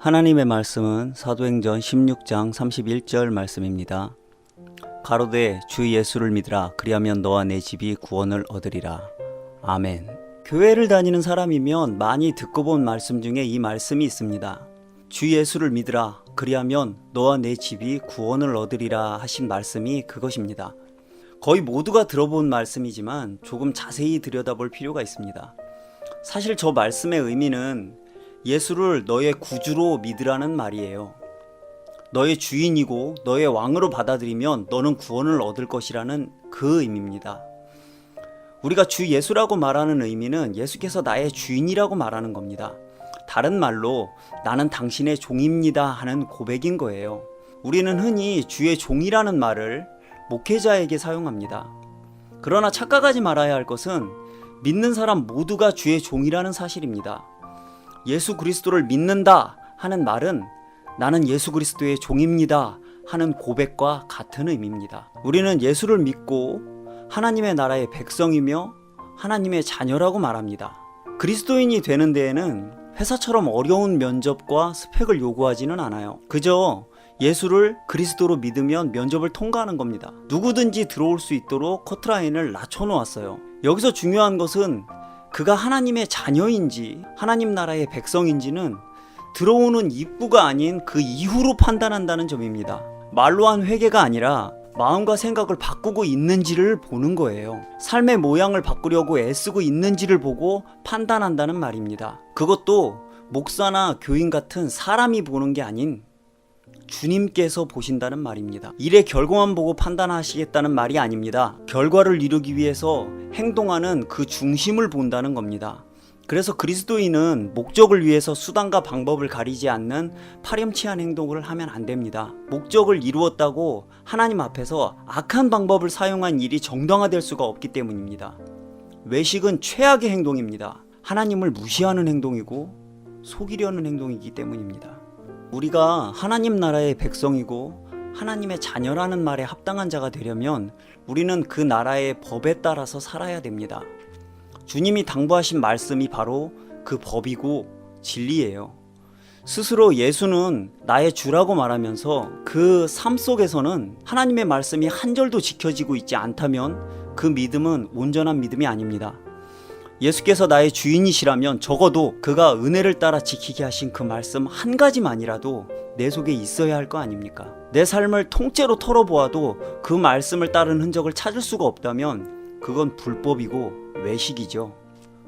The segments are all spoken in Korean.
하나님의 말씀은 사도행전 16장 31절 말씀입니다. 가로되 주 예수를 믿으라. 그리하면 너와 내 집이 구원을 얻으리라. 아멘. 교회를 다니는 사람이면 많이 듣고 본 말씀 중에 이 말씀이 있습니다. 주 예수를 믿으라. 그리하면 너와 내 집이 구원을 얻으리라 하신 말씀이 그것입니다. 거의 모두가 들어본 말씀이지만 조금 자세히 들여다볼 필요가 있습니다. 사실 저 말씀의 의미는 예수를 너의 구주로 믿으라는 말이에요. 너의 주인이고 너의 왕으로 받아들이면 너는 구원을 얻을 것이라는 그 의미입니다. 우리가 주 예수라고 말하는 의미는 예수께서 나의 주인이라고 말하는 겁니다. 다른 말로 나는 당신의 종입니다 하는 고백인 거예요. 우리는 흔히 주의 종이라는 말을 목회자에게 사용합니다. 그러나 착각하지 말아야 할 것은 믿는 사람 모두가 주의 종이라는 사실입니다. 예수 그리스도를 믿는다 하는 말은 나는 예수 그리스도의 종입니다 하는 고백과 같은 의미입니다. 우리는 예수를 믿고 하나님의 나라의 백성이며 하나님의 자녀라고 말합니다. 그리스도인이 되는 데에는 회사처럼 어려운 면접과 스펙을 요구하지는 않아요. 그저 예수를 그리스도로 믿으면 면접을 통과하는 겁니다. 누구든지 들어올 수 있도록 커트라인을 낮춰놓았어요. 여기서 중요한 것은 그가 하나님의 자녀인지 하나님 나라의 백성인지는 들어오는 입구가 아닌 그 이후로 판단한다는 점입니다. 말로 한 회개가 아니라 마음과 생각을 바꾸고 있는지를 보는 거예요. 삶의 모양을 바꾸려고 애쓰고 있는지를 보고 판단한다는 말입니다. 그것도 목사나 교인 같은 사람이 보는 게 아닌 주님께서 보신다는 말입니다. 일의 결과만 보고 판단하시겠다는 말이 아닙니다. 결과를 이루기 위해서 행동하는 그 중심을 본다는 겁니다. 그래서 그리스도인은 목적을 위해서 수단과 방법을 가리지 않는 파렴치한 행동을 하면 안 됩니다. 목적을 이루었다고 하나님 앞에서 악한 방법을 사용한 일이 정당화될 수가 없기 때문입니다. 외식은 최악의 행동입니다. 하나님을 무시하는 행동이고 속이려는 행동이기 때문입니다. 우리가 하나님 나라의 백성이고 하나님의 자녀라는 말에 합당한 자가 되려면 우리는 그 나라의 법에 따라서 살아야 됩니다. 주님이 당부하신 말씀이 바로 그 법이고 진리예요. 스스로 예수는 나의 주라고 말하면서 그 삶 속에서는 하나님의 말씀이 한 절도 지켜지고 있지 않다면 그 믿음은 온전한 믿음이 아닙니다. 예수께서 나의 주인이시라면 적어도 그가 은혜를 따라 지키게 하신 그 말씀 한 가지만이라도 내 속에 있어야 할 거 아닙니까? 내 삶을 통째로 털어보아도 그 말씀을 따른 흔적을 찾을 수가 없다면 그건 불법이고 외식이죠.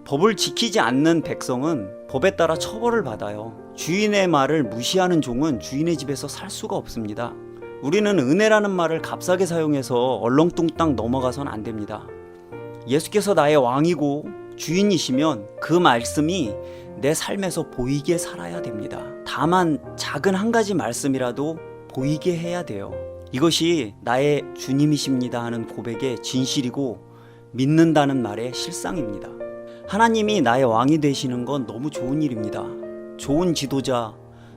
법을 지키지 않는 백성은 법에 따라 처벌을 받아요. 주인의 말을 무시하는 종은 주인의 집에서 살 수가 없습니다. 우리는 은혜라는 말을 값싸게 사용해서 얼렁뚱땅 넘어가선 안 됩니다. 예수께서 나의 왕이고 주인이시면 그 말씀이 내 삶에서 보이게 살아야 됩니다. 다만 작은 한 가지 말씀이라도 보이게 해야 돼요. 이것이 나의 주님이십니다 하는 고백의 진실이고 믿는다는 말의 실상입니다. 하나님이 나의 왕이 되시는 건 너무 좋은 일입니다. 좋은 지도자,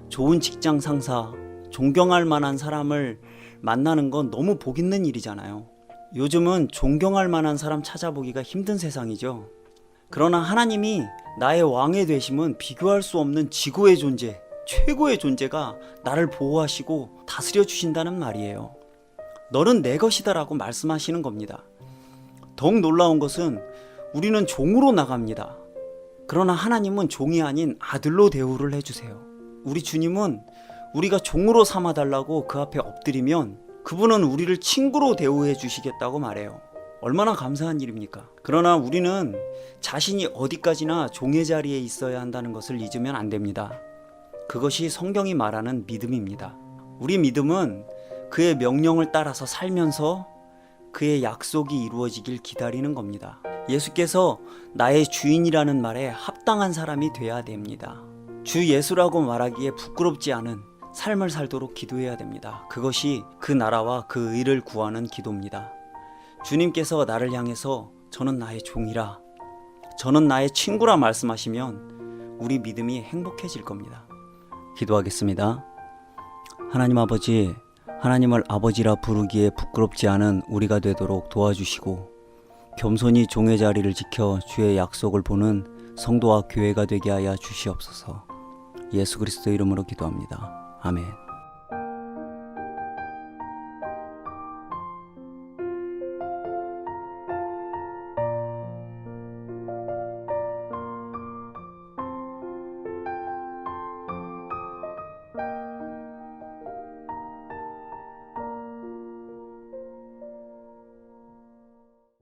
좋은 직장 상사, 존경할 만한 사람을 만나는 건 너무 복 있는 일이잖아요. 요즘은 존경할 만한 사람 찾아보기가 힘든 세상이죠. 그러나 하나님이 나의 왕이 되심은 비교할 수 없는 지고의 존재, 최고의 존재가 나를 보호하시고 다스려 주신다는 말이에요. 너는 내 것이다 라고 말씀하시는 겁니다. 더욱 놀라운 것은 우리는 종으로 나갑니다. 그러나 하나님은 종이 아닌 아들로 대우를 해주세요. 우리 주님은 우리가 종으로 삼아달라고 그 앞에 엎드리면 그분은 우리를 친구로 대우해 주시겠다고 말해요. 얼마나 감사한 일입니까? 그러나 우리는 자신이 어디까지나 종의 자리에 있어야 한다는 것을 잊으면 안 됩니다. 그것이 성경이 말하는 믿음입니다. 우리 믿음은 그의 명령을 따라서 살면서 그의 약속이 이루어지길 기다리는 겁니다. 예수께서 나의 주인이라는 말에 합당한 사람이 돼야 됩니다. 주 예수라고 말하기에 부끄럽지 않은 삶을 살도록 기도해야 됩니다. 그것이 그 나라와 그 의를 구하는 기도입니다. 주님께서 나를 향해서 저는 나의 종이라, 저는 나의 친구라 말씀하시면 우리 믿음이 행복해질 겁니다. 기도하겠습니다. 하나님 아버지, 하나님을 아버지라 부르기에 부끄럽지 않은 우리가 되도록 도와주시고 겸손히 종의 자리를 지켜 주의 약속을 보는 성도와 교회가 되게 하여 주시옵소서. 예수 그리스도 이름으로 기도합니다. 아멘.